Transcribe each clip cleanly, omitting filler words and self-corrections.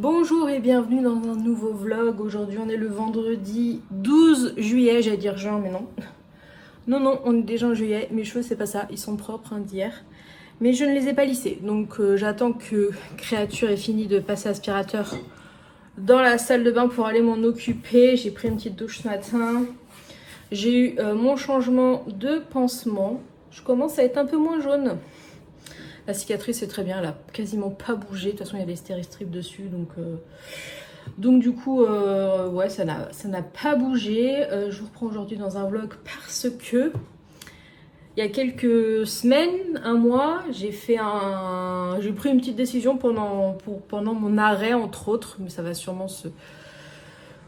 Bonjour et bienvenue dans un nouveau vlog. Aujourd'hui on est le vendredi 12 juillet, j'allais dire juin mais non. Non, on est déjà en juillet, mes cheveux c'est pas ça, ils sont propres d'hier. Mais je ne les ai pas lissés, donc j'attends que créature ait fini de passer aspirateur dans la salle de bain pour aller m'en occuper. J'ai pris une petite douche ce matin. J'ai eu mon changement de pansement. Je commence à être un peu moins jaune. La cicatrice est très bien, elle a quasiment pas bougé. De toute façon, il y a des stéristrips dessus, donc du coup, ouais, ça n'a pas bougé. Je vous reprends aujourd'hui dans un vlog parce que il y a quelques semaines, un mois, j'ai pris une petite décision pendant mon arrêt, entre autres, mais ça va sûrement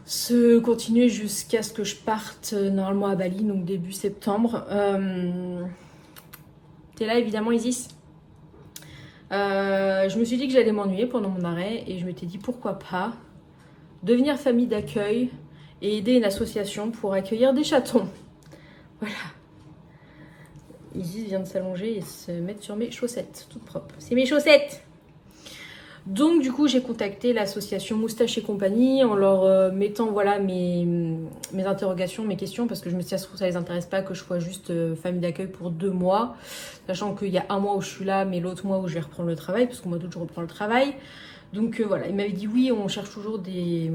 se continuer jusqu'à ce que je parte normalement à Bali, donc début septembre. T'es là évidemment, Isis. Je me suis dit que j'allais m'ennuyer pendant mon arrêt et je m'étais dit pourquoi pas devenir famille d'accueil et aider une association pour accueillir des chatons. Voilà. Isis vient de s'allonger et se mettre sur mes chaussettes, toutes propres. C'est mes chaussettes! Donc du coup j'ai contacté l'association Moustache et compagnie en leur mettant voilà mes interrogations, mes questions, parce que je me suis dit ça se trouve ça les intéresse pas que je sois juste famille d'accueil pour 2 mois, sachant qu'il y a un mois où je suis là mais l'autre mois où je vais reprendre le travail, parce qu'au mois d'août je reprends le travail. Donc voilà, il m'avait dit oui, on cherche toujours des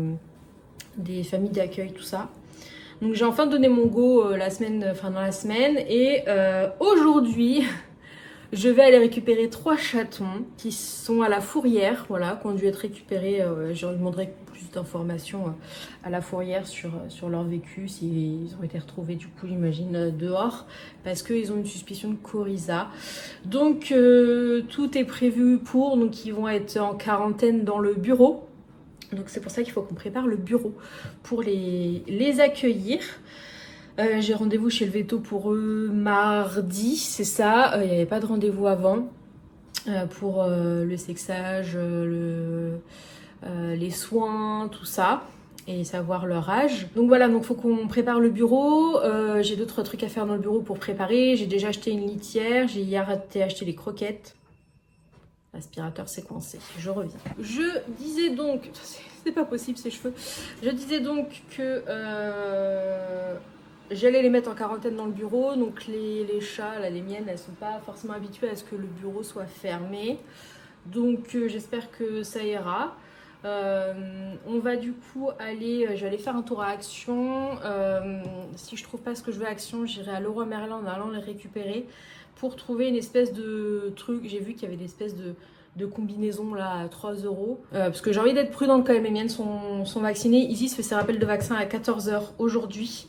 familles d'accueil, tout ça. Donc j'ai enfin donné mon go dans la semaine et aujourd'hui je vais aller récupérer 3 chatons qui sont à la fourrière, voilà, qui ont dû être récupérés. Je leur demanderai plus d'informations à la fourrière sur leur vécu, s'ils ont été retrouvés du coup, j'imagine, dehors, parce qu'ils ont une suspicion de coryza. Donc tout est prévu pour, donc ils vont être en quarantaine dans le bureau. Donc c'est pour ça qu'il faut qu'on prépare le bureau pour les accueillir. J'ai rendez-vous chez le veto pour eux mardi, c'est ça. Il n'y avait pas de rendez-vous avant pour le sexage, les soins, tout ça, et savoir leur âge. Donc voilà, donc faut qu'on prépare le bureau. J'ai d'autres trucs à faire dans le bureau pour préparer. J'ai déjà acheté une litière, j'ai hier été acheter les croquettes. L'aspirateur s'est coincé, je reviens. Je disais donc, c'est pas possible ces cheveux. Je disais donc que j'allais les mettre en quarantaine dans le bureau. Donc les chats, là, les miennes, elles sont pas forcément habituées à ce que le bureau soit fermé. Donc j'espère que ça ira. On va du coup j'allais faire un tour à Action. Si je trouve pas ce que je veux à Action, j'irai à Leroy Merlin en allant les récupérer pour trouver une espèce de truc. J'ai vu qu'il y avait des espèces de combinaisons là à 3 euros. Parce que j'ai envie d'être prudente quand même, les miennes sont vaccinées. Isis fait ses rappels de vaccin à 14h aujourd'hui.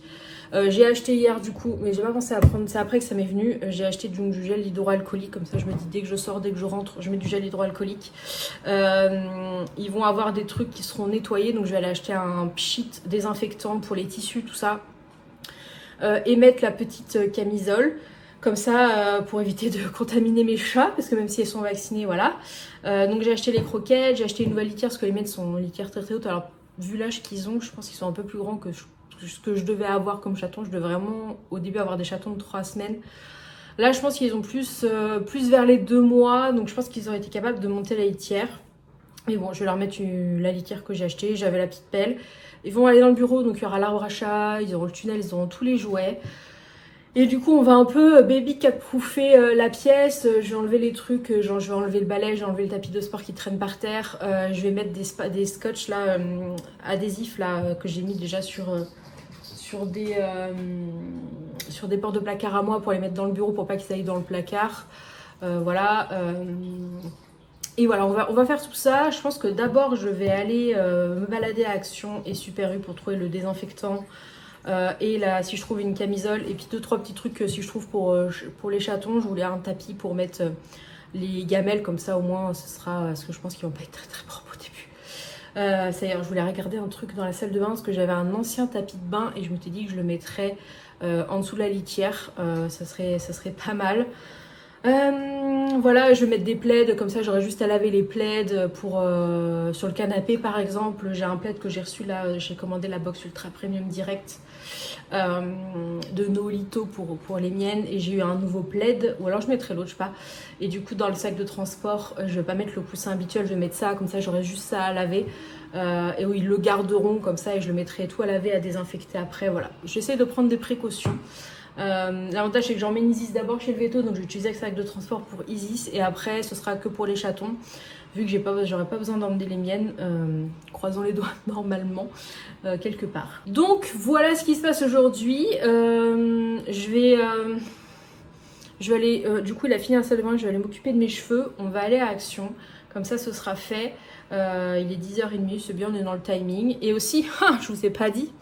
J'ai acheté hier du coup, mais j'ai pas pensé à prendre ça après que ça m'est venu. J'ai acheté du gel hydroalcoolique, comme ça je me dis dès que je sors, dès que je rentre, je mets du gel hydroalcoolique. Ils vont avoir des trucs qui seront nettoyés, donc je vais aller acheter un pchit désinfectant pour les tissus, tout ça. Et mettre la petite camisole, comme ça pour éviter de contaminer mes chats, parce que même si elles sont vaccinées, voilà. Donc j'ai acheté les croquettes, j'ai acheté une nouvelle litière, parce que les miennes sont litières très très hautes. Alors vu l'âge qu'ils ont, je pense qu'ils sont un peu plus grands que ce que je devais avoir comme chaton. Je devais vraiment au début avoir des chatons de 3 semaines. Là je pense qu'ils ont plus vers les 2 mois, donc je pense qu'ils auraient été capables de monter la litière. Mais bon, je vais leur mettre la litière que j'ai achetée, j'avais la petite pelle. Ils vont aller dans le bureau, donc il y aura l'arbre à chat, ils auront le tunnel, ils auront tous les jouets. Et du coup on va un peu baby cat-proofer la pièce. Je vais enlever les trucs, genre je vais enlever le balai, je vais enlever le tapis de sport qui traîne par terre. Je vais mettre des scotch là, adhésifs là, que j'ai mis déjà sur des portes de placard à moi pour les mettre dans le bureau pour pas qu'ils aillent dans le placard. Voilà. Et voilà, on va faire tout ça. Je pense que d'abord je vais aller me balader à Action et Super U pour trouver le désinfectant. Et là, si je trouve une camisole et puis 2-3 petits trucs si je trouve pour les chatons. Je voulais un tapis pour mettre les gamelles, comme ça au moins ce sera, parce que je pense qu'ils vont pas être très très propres au début. Ça y est, je voulais regarder un truc dans la salle de bain parce que j'avais un ancien tapis de bain et je m'étais dit que je le mettrais en dessous de la litière. Ça serait pas mal. Voilà, je vais mettre des plaids, comme ça j'aurai juste à laver les plaids pour sur le canapé par exemple. J'ai un plaid que j'ai reçu là, j'ai commandé la box Ultra Premium Direct de Nolito pour les miennes, et j'ai eu un nouveau plaid, ou alors je mettrai l'autre, je sais pas. Et du coup dans le sac de transport, je vais pas mettre le coussin habituel, je vais mettre ça, comme ça j'aurai juste ça à laver. Et où ils le garderont comme ça, et je le mettrai tout à laver, à désinfecter après. Voilà, j'essaie de prendre des précautions. L'avantage c'est que j'emmène Isis d'abord chez le veto, donc je vais utiliser le sac de transport pour Isis, et après ce sera que pour les chatons, vu que j'aurai pas besoin d'emmener les miennes, croisons les doigts, normalement, quelque part. Donc voilà ce qui se passe aujourd'hui. Je vais aller, du coup il a fini la salle de bain, je vais aller m'occuper de mes cheveux, on va aller à Action, comme ça ce sera fait. Il est 10h30, c'est bien, on est dans le timing. Et aussi, je vous ai pas dit,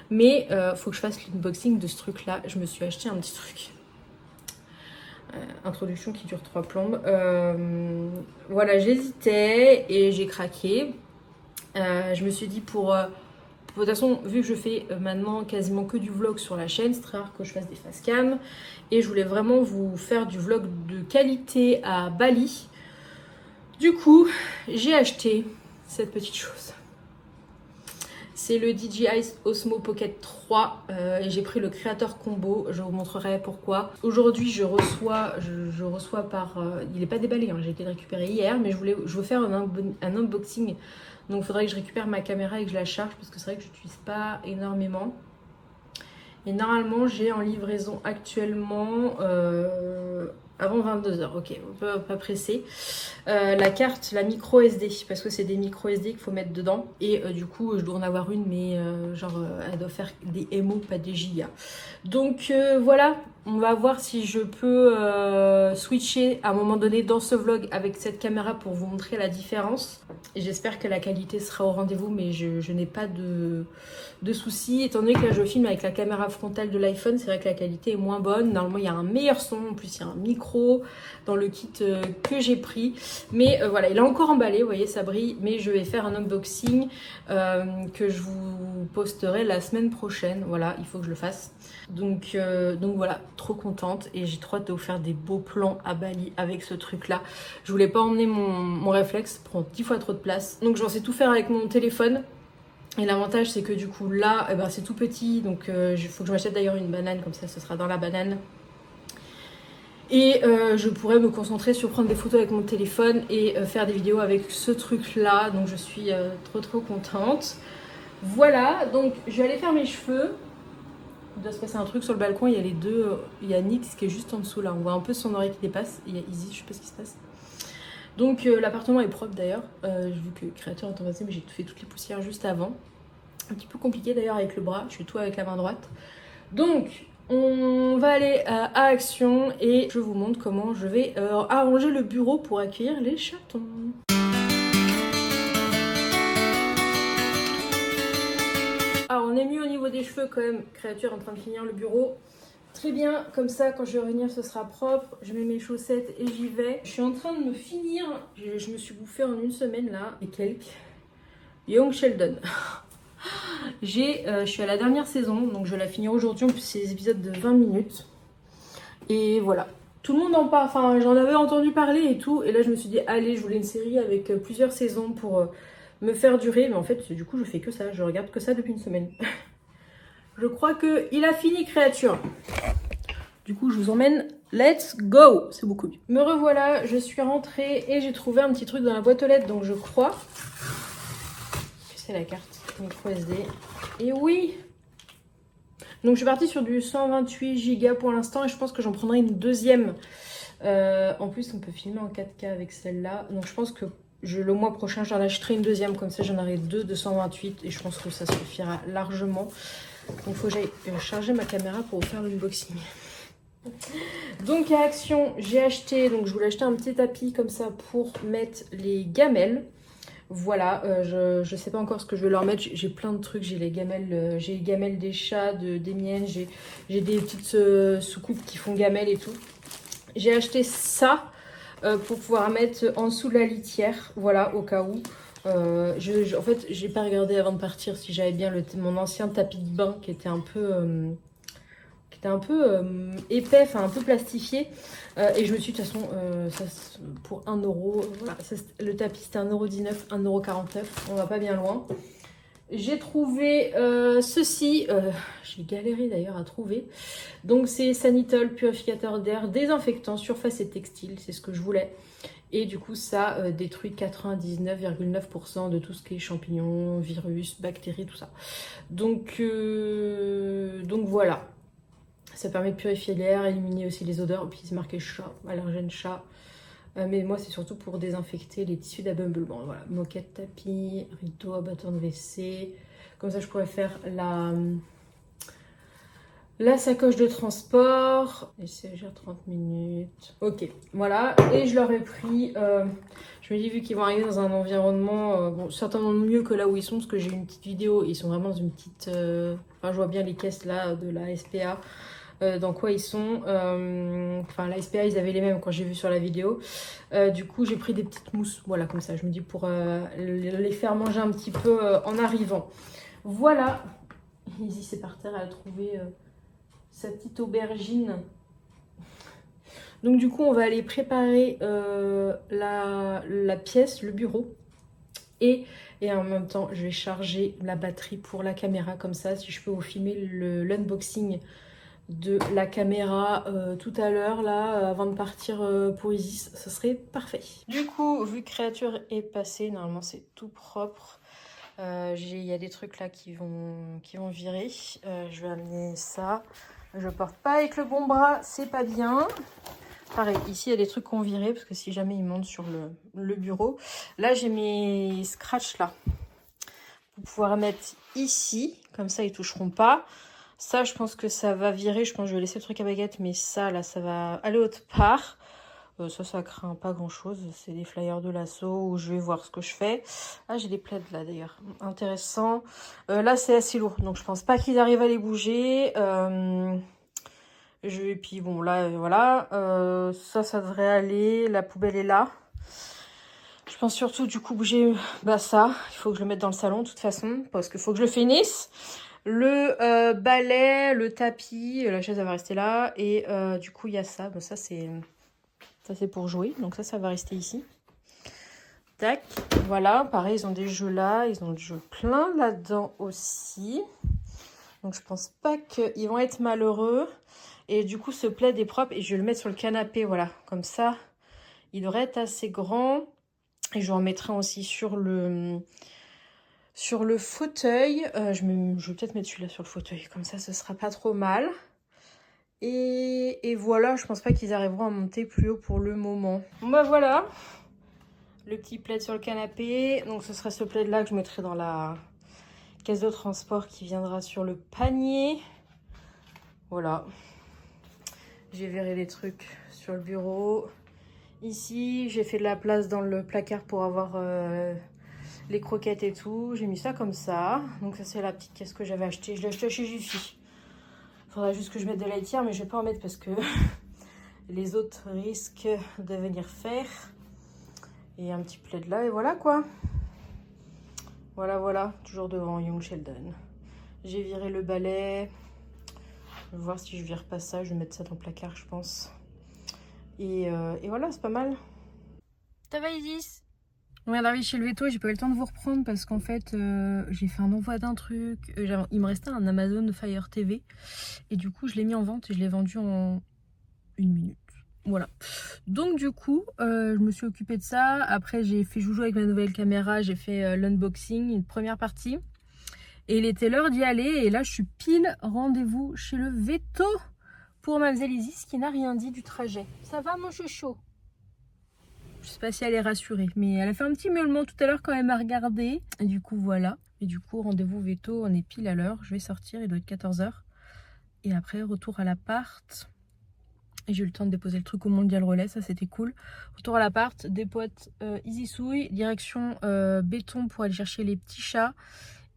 mais faut que je fasse l'unboxing de ce truc là. Je me suis acheté un petit truc, introduction qui dure 3 plombes. Voilà, j'hésitais et j'ai craqué. Je me suis dit de toute façon, vu que je fais maintenant quasiment que du vlog sur la chaîne, c'est très rare que je fasse des face cam, et je voulais vraiment vous faire du vlog de qualité à Bali. Du coup, j'ai acheté cette petite chose. C'est le DJI Osmo Pocket 3 et j'ai pris le Creator Combo. Je vous montrerai pourquoi. Aujourd'hui, je reçois par... il n'est pas déballé, hein, j'ai été le récupérer hier, mais je veux faire un unboxing. Donc il faudrait que je récupère ma caméra et que je la charge, parce que c'est vrai que je n'utilise pas énormément. Et normalement, j'ai en livraison actuellement avant 22h. Ok, on peut pas presser. La carte, la micro SD, parce que c'est des micro SD qu'il faut mettre dedans. Et du coup, je dois en avoir une, mais elle doit faire des MO, pas des gigas. Donc voilà, on va voir si je peux switcher à un moment donné dans ce vlog avec cette caméra pour vous montrer la différence. Et j'espère que la qualité sera au rendez-vous, mais je n'ai pas de soucis. Étant donné que là je filme avec la caméra frontale de l'iPhone, c'est vrai que la qualité est moins bonne. Normalement il y a un meilleur son, en plus il y a un micro dans le kit que j'ai pris. Mais voilà, il est encore emballé, vous voyez ça brille. Mais je vais faire un unboxing que je vous posterai la semaine prochaine. Voilà, il faut que je le fasse. Donc voilà, trop contente, et j'ai trop hâte de vous faire des beaux plans à Bali avec ce truc là. Je voulais pas emmener mon réflexe, ça prend 10 fois trop de place, donc j'en sais tout faire avec mon téléphone. Et l'avantage c'est que du coup là eh ben, c'est tout petit, donc il faut que je m'achète d'ailleurs une banane, comme ça ce sera dans la banane. Et je pourrais me concentrer sur prendre des photos avec mon téléphone et faire des vidéos avec ce truc là. Donc je suis trop contente. Voilà, donc je vais aller faire mes cheveux. Il doit se passer un truc sur le balcon, il y a les deux, il y a Nix qui est juste en dessous là, on voit un peu son oreille qui dépasse, il y a Izzy, je sais pas ce qui se passe. Donc l'appartement est propre d'ailleurs, vu que le créateur est passé, mais j'ai fait toutes les poussières juste avant. Un petit peu compliqué d'ailleurs avec le bras, je fais tout avec la main droite. Donc on va aller à Action et je vous montre comment je vais arranger le bureau pour accueillir les chatons. Alors on est mieux au niveau des cheveux quand même, créature est en train de finir le bureau. Très bien, comme ça quand je vais revenir ce sera propre. Je mets mes chaussettes et j'y vais. Je suis en train de me finir, je me suis bouffée en une semaine là, et quelques. Young Sheldon. Je suis à la dernière saison, donc je vais la finir aujourd'hui. En plus c'est des épisodes de 20 minutes. Et voilà. Tout le monde en parle, enfin j'en avais entendu parler et tout. Et là je me suis dit, allez, je voulais une série avec plusieurs saisons pour me faire durer. Mais en fait du coup je fais que ça, je regarde que ça depuis une semaine. Je crois qu'il a fini, créature. Du coup, je vous emmène. Let's go! C'est beaucoup mieux. Me revoilà, je suis rentrée et j'ai trouvé un petit truc dans la boîte aux lettres. Donc, je crois que c'est la carte micro SD. Et oui! Donc, je suis partie sur du 128 Go pour l'instant et je pense que j'en prendrai une deuxième. En plus, on peut filmer en 4K avec celle-là. Donc, je pense que le mois prochain, j'en achèterai une deuxième. Comme ça, j'en aurai deux de 128 et je pense que ça suffira largement. Donc il faut que j'aille charger ma caméra pour vous faire l'unboxing. Donc à Action, j'ai acheté, donc je voulais acheter un petit tapis comme ça pour mettre les gamelles. Voilà, je sais pas encore ce que je vais leur mettre, j'ai plein de trucs, j'ai les gamelles des chats, des miennes, j'ai des petites soucoupes qui font gamelles et tout. J'ai acheté ça pour pouvoir mettre en dessous de la litière, voilà, au cas où. En fait, j'ai pas regardé avant de partir si j'avais bien mon ancien tapis de bain qui était un peu était un peu épais, enfin un peu plastifié. Et je me suis dit, de toute façon, ça, pour 1 euro, voilà, ça, le tapis c'était 1,19 €, 1,49 €, on va pas bien loin. J'ai trouvé ceci, j'ai galéré d'ailleurs à trouver. Donc c'est Sanitol purificateur d'air désinfectant surface et textile, c'est ce que je voulais. Et du coup ça détruit 99,9% de tout ce qui est champignons, virus, bactéries, tout ça. Donc voilà, ça permet de purifier l'air, éliminer aussi les odeurs. Et puis c'est marqué chat, allergène chat. Mais moi c'est surtout pour désinfecter les tissus d'ameublement. Voilà, moquette, tapis, rideau, bâton de WC. Comme ça je pourrais faire la sacoche de transport. Et c'est agir 30 minutes. Ok, voilà. Et je leur ai pris, je me dis vu qu'ils vont arriver dans un environnement bon, certainement mieux que là où ils sont, parce que j'ai une petite vidéo, ils sont vraiment dans une petite, enfin je vois bien les caisses là de la SPA. Dans quoi ils sont. Enfin, la SPA, ils avaient les mêmes quand j'ai vu sur la vidéo. Du coup, j'ai pris des petites mousses. Voilà, comme ça, je me dis pour les faire manger un petit peu en arrivant. Voilà. Izzy, c'est par terre, elle a trouvé sa petite aubergine. Donc, du coup, on va aller préparer la pièce, le bureau. Et en même temps, je vais charger la batterie pour la caméra. Comme ça, si je peux vous filmer l'unboxing de la caméra tout à l'heure là avant de partir pour Isis, ce serait parfait. Du coup, vu que créature est passée, normalement c'est tout propre. Il y a des trucs là qui vont virer. Je vais amener ça. Je porte pas avec le bon bras, c'est pas bien. Pareil, ici il y a des trucs qu'on virait parce que si jamais ils montent sur le bureau. Là j'ai mes scratchs là pour pouvoir mettre ici, comme ça ils toucheront pas. Ça, je pense que ça va virer. Je pense que je vais laisser le truc à baguette. Mais ça, là, ça va aller autre part. Ça craint pas grand-chose. C'est des flyers de l'assaut où je vais voir ce que je fais. Ah, j'ai des plaids là, d'ailleurs. Intéressant. Là, c'est assez lourd. Donc, je pense pas qu'ils arrivent à les bouger. Et puis, bon, là, voilà. Ça devrait aller. La poubelle est là. Je pense surtout, du coup, bouger ça. Il faut que je le mette dans le salon, de toute façon. Parce qu'il faut que je le finisse. Le balai, le tapis, la chaise elle va rester là. Et du coup il y a ça. Bon, ça c'est pour jouer. Donc ça va rester ici. Tac. Voilà. Pareil, ils ont des jeux là. Ils ont des jeux plein là-dedans aussi. Donc je pense pas qu'ils vont être malheureux. Et du coup ce plaid est propre. Et je vais le mettre sur le canapé. Voilà. Comme ça, il devrait être assez grand. Et je en mettrai aussi sur le fauteuil. Je vais peut-être mettre celui-là sur le fauteuil. Comme ça, ce sera pas trop mal. Et voilà, je pense pas qu'ils arriveront à monter plus haut pour le moment. Bon bah voilà. Le petit plaid sur le canapé. Donc ce sera ce plaid là que je mettrai dans la caisse de transport qui viendra sur le panier. Voilà. J'ai viré les trucs sur le bureau. Ici, j'ai fait de la place dans le placard pour avoir les croquettes et tout. J'ai mis ça comme ça. Donc ça c'est la petite caisse que j'avais achetée. Je l'ai achetée chez Jiffy. Faudrait juste que je mette de la litière, mais je vais pas en mettre parce que les autres risquent de venir faire. Et un petit plaid là et voilà quoi. Voilà. Toujours devant Young Sheldon. J'ai viré le balai. Je vais voir si je vire pas ça. Je vais mettre ça dans le placard je pense. Et voilà, c'est pas mal. Ça va Isis? On vient d'arriver chez le veto, j'ai pas eu le temps de vous reprendre parce qu'en fait j'ai fait un envoi d'un truc. Il me restait un Amazon Fire TV et du coup je l'ai mis en vente et je l'ai vendu en 1 minute. Voilà. Donc du coup je me suis occupée de ça. Après j'ai fait joujou avec ma nouvelle caméra, j'ai fait l'unboxing, une première partie. Et il était l'heure d'y aller et là je suis pile rendez-vous chez le veto pour Mademoiselle Isis qui n'a rien dit du trajet. Ça va mon chouchou? Je sais pas si elle est rassurée, mais elle a fait un petit miaulement tout à l'heure quand elle m'a regardé. Et du coup, voilà. Et du coup, rendez-vous veto, on est pile à l'heure. Je vais sortir, il doit être 14 h. Et après, retour à l'appart. Et j'ai eu le temps de déposer le truc au Mondial Relais, ça c'était cool. Retour à l'appart, dépote Easy Souille, direction béton pour aller chercher les petits chats.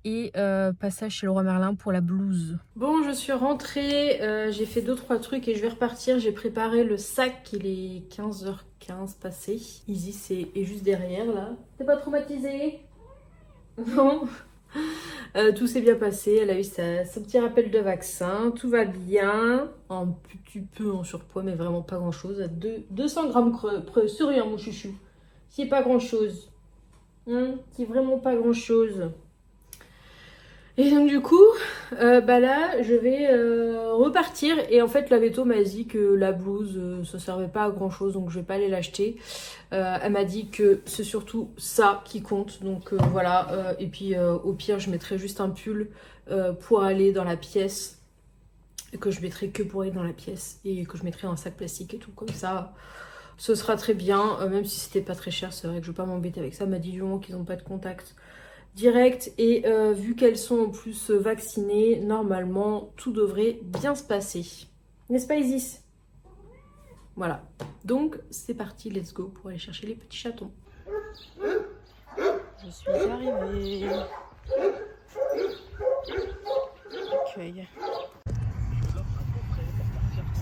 Et passage chez le Roi Merlin pour la blouse. Bon, je suis rentrée, j'ai fait 2-3 trucs et je vais repartir. J'ai préparé le sac, il est 15 h 15 passé. Isis est juste derrière là. T'es pas traumatisée? Non. Tout s'est bien passé, elle a eu son petit rappel de vaccin, tout va bien. Un petit peu en surpoids, mais vraiment pas grand chose. 200 grammes creux, souris, mon chouchou. C'est pas grand chose. C'est vraiment pas grand chose. Et donc du coup, là, je vais repartir. Et en fait, la veto m'a dit que la blouse, ça servait pas à grand chose, donc je vais pas aller l'acheter. Elle m'a dit que c'est surtout ça qui compte, donc voilà. Et puis au pire, je mettrai juste un pull pour aller dans la pièce, que je mettrai que pour aller dans la pièce, et que je mettrai un sac plastique et tout, comme ça. Ce sera très bien, même si c'était pas très cher, c'est vrai que je vais pas m'embêter avec ça. Elle m'a dit du moment qu'ils n'ont pas de contact direct, et vu qu'elles sont en plus vaccinées, normalement tout devrait bien se passer. N'est-ce pas Isis? Voilà, donc c'est parti, let's go pour aller chercher les petits chatons. Je suis arrivée. Accueil.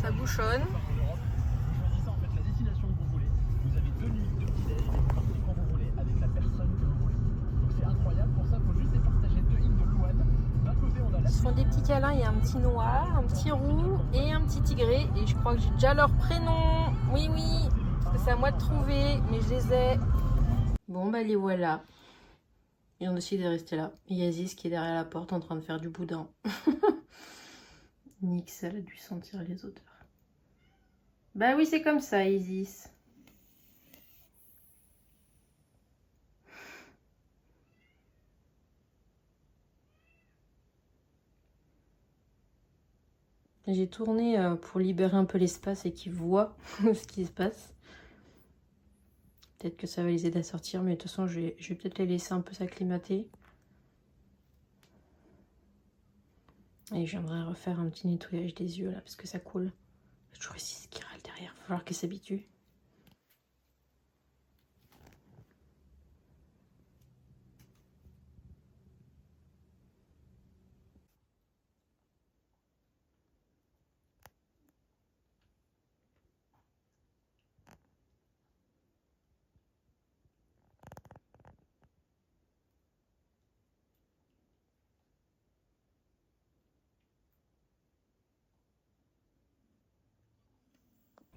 Ça bouchonne. Ils se font des petits câlins, il y a un petit noir, un petit roux et un petit tigré. Et je crois que j'ai déjà leur prénom. Oui, oui, parce que c'est à moi de trouver, mais je les ai. Bon, bah les voilà. Ils ont décidé de rester là. Il y a Ziz qui est derrière la porte en train de faire du boudin. Nix, elle a dû sentir les odeurs. Bah oui, c'est comme ça, Isis. J'ai tourné pour libérer un peu l'espace et qu'ils voient ce qui se passe. Peut-être que ça va les aider à sortir, mais de toute façon, je vais peut-être les laisser un peu s'acclimater. Et je viendrai refaire un petit nettoyage des yeux là, parce que ça coule. Il y a toujours ici qui râle derrière, il va falloir qu'elle s'habitue.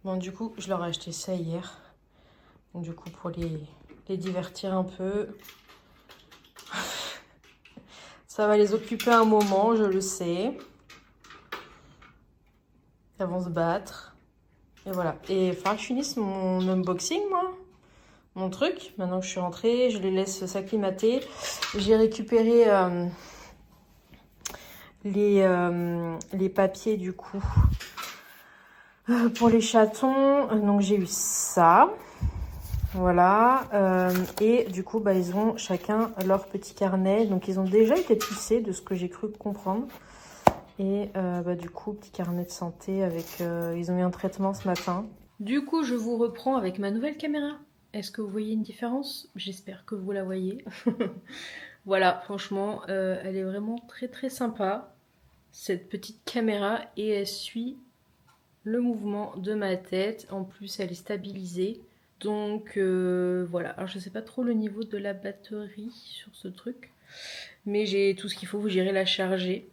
Bon, du coup, je leur ai acheté ça hier. Donc, du coup, pour les divertir un peu. Ça va les occuper un moment, je le sais. Elles vont se battre. Et voilà. Et il faudra que je finisse mon unboxing, moi. Mon truc. Maintenant que je suis rentrée, je les laisse s'acclimater. J'ai récupéré les papiers, du coup, pour les chatons. Donc, j'ai eu ça. Voilà. Et du coup, bah, ils ont chacun leur petit carnet. Donc, ils ont déjà été pissés, de ce que j'ai cru comprendre. Et du coup, petit carnet de santé avec... ils ont eu un traitement ce matin. Du coup, je vous reprends avec ma nouvelle caméra. Est-ce que vous voyez une différence? J'espère que vous la voyez. Voilà, franchement, elle est vraiment très très sympa, cette petite caméra. Et elle suit le mouvement de ma tête. En plus, elle est stabilisée. Donc voilà, alors je sais pas trop le niveau de la batterie sur ce truc. Mais j'ai tout ce qu'il faut, j'irai la charger.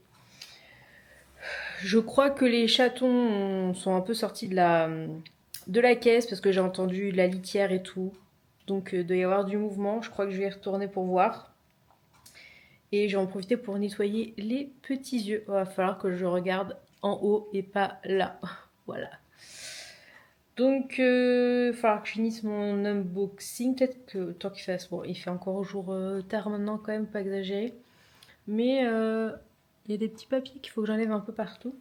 Je crois que les chatons sont un peu sortis de la caisse parce que j'ai entendu la litière et tout. Donc il doit y avoir du mouvement. Je crois que je vais y retourner pour voir. Et je vais en profiter pour nettoyer les petits yeux. Il va falloir que je regarde en haut et pas là. Voilà. Donc il va falloir que je finisse mon unboxing. Peut-être que tant qu'il fasse... Bon, il fait encore jour tard maintenant quand même, pas exagéré. Mais il y a des petits papiers qu'il faut que j'enlève un peu partout.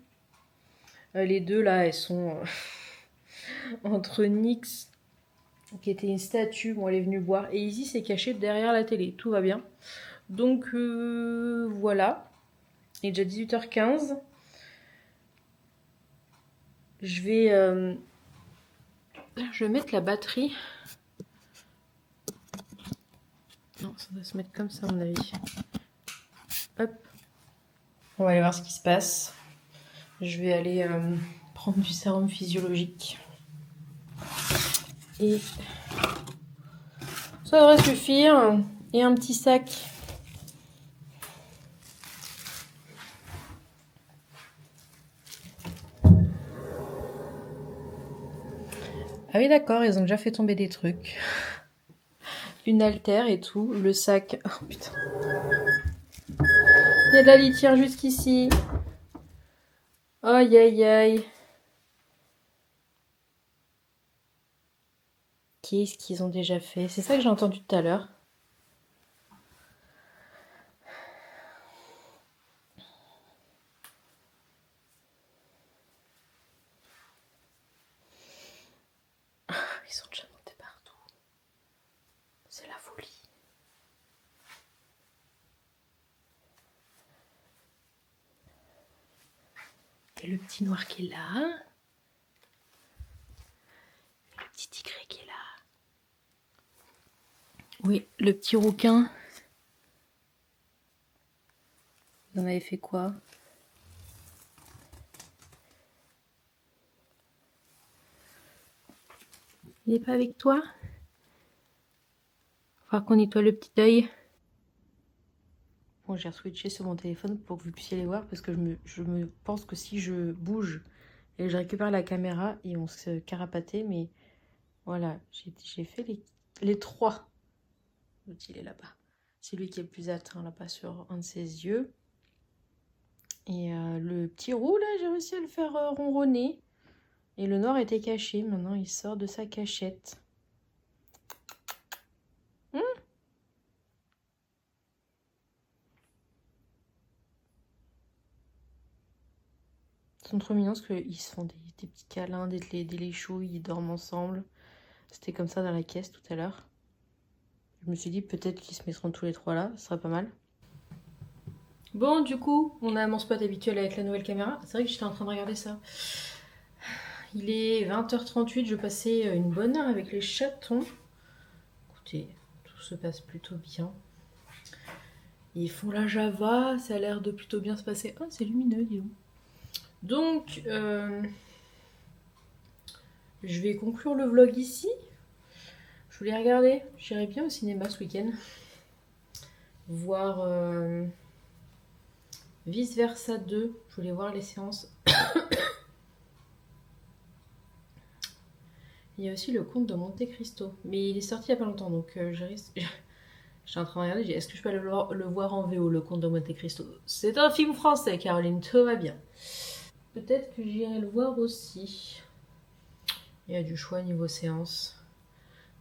Les deux là, elles sont entre Nyx, qui était une statue, bon elle est venue boire, et Izzy s'est cachée derrière la télé, tout va bien. Donc voilà, il est déjà 18h15. Je vais mettre la batterie. Non, ça doit se mettre comme ça à mon avis. Hop. On va aller voir ce qui se passe. Je vais aller prendre du sérum physiologique. Et ça devrait suffire. Et un petit sac. Ah oui d'accord, ils ont déjà fait tomber des trucs. Une haltère et tout, le sac... Oh putain. Il y a de la litière jusqu'ici. Aïe aïe aïe. Qu'est-ce qu'ils ont déjà fait? C'est ça que j'ai entendu tout à l'heure. Ils sont déjà montés partout. C'est la folie. Et le petit noir qui est là. Le petit tigré qui est là. Oui, le petit rouquin. Vous en avez fait quoi? Il n'est pas avec toi? Il va falloir qu'on nettoie le petit œil. Bon, j'ai switché sur mon téléphone pour que vous puissiez les voir parce que je me pense que si je bouge et que je récupère la caméra, ils vont se carapater. Mais voilà, j'ai fait les trois. L'autre, il est là-bas. C'est lui qui est le plus atteint là-bas sur un de ses yeux. Et le petit roux, là, j'ai réussi à le faire ronronner. Et le noir était caché. Maintenant, il sort de sa cachette. Ils sont trop mignons parce qu'ils se font des petits câlins, des laits chauds, ils dorment ensemble. C'était comme ça dans la caisse tout à l'heure. Je me suis dit peut-être qu'ils se mettront tous les trois là, ce serait pas mal. Bon, du coup, on a mon spot habituel avec la nouvelle caméra. C'est vrai que j'étais en train de regarder ça. Il est 20h38, je passais une bonne heure avec les chatons. Écoutez, tout se passe plutôt bien. Ils font la Java, ça a l'air de plutôt bien se passer. Oh, c'est lumineux, dis donc. Donc, je vais conclure le vlog ici. Je voulais regarder, j'irai bien au cinéma ce week-end. Voir Vice Versa 2. Je voulais voir les séances. Il y a aussi le Comte de Monte Cristo. Mais il est sorti il n'y a pas longtemps, donc je risque... Je suis en train de regarder, est-ce que je peux aller le voir en VO, le Comte de Monte Cristo? C'est un film français, Caroline, tout va bien. Peut-être que j'irai le voir aussi. Il y a du choix niveau séance.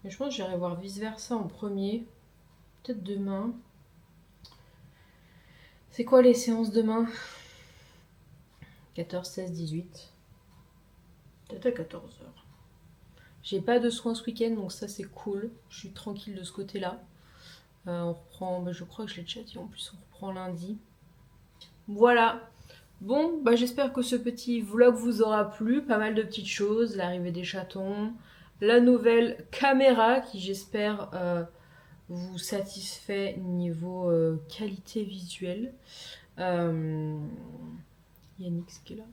Mais je pense que j'irai voir Vice Versa en premier. Peut-être demain. C'est quoi les séances demain? 14, 16, 18. Peut-être à 14h. J'ai pas de soins ce week-end, donc ça c'est cool. Je suis tranquille de ce côté-là. On reprend, je crois que je l'ai déjà dit en plus, on reprend lundi. Voilà. Bon, j'espère que ce petit vlog vous aura plu. Pas mal de petites choses, l'arrivée des chatons, la nouvelle caméra qui j'espère vous satisfait niveau qualité visuelle. Yannick qui est là.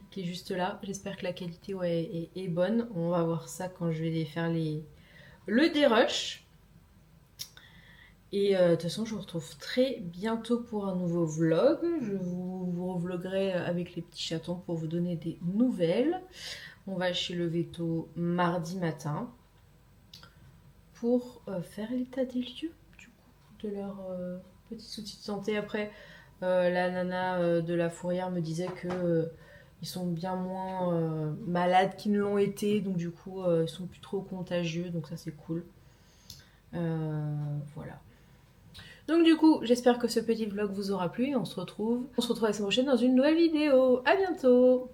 Qui est juste là. J'espère que la qualité est bonne. On va voir ça quand je vais faire le dérush. Et de toute façon, je vous retrouve très bientôt pour un nouveau vlog. Je vous revloguerai avec les petits chatons pour vous donner des nouvelles. On va chez le veto mardi matin pour faire l'état des lieux du coup, de leur petit souci de santé. Après, la nana de la fourrière me disait que ils sont bien moins malades qu'ils ne l'ont été. Donc du coup, ils sont plus trop contagieux. Donc ça, c'est cool. Voilà. Donc du coup, j'espère que ce petit vlog vous aura plu. On se retrouve la semaine prochaine dans une nouvelle vidéo. À bientôt!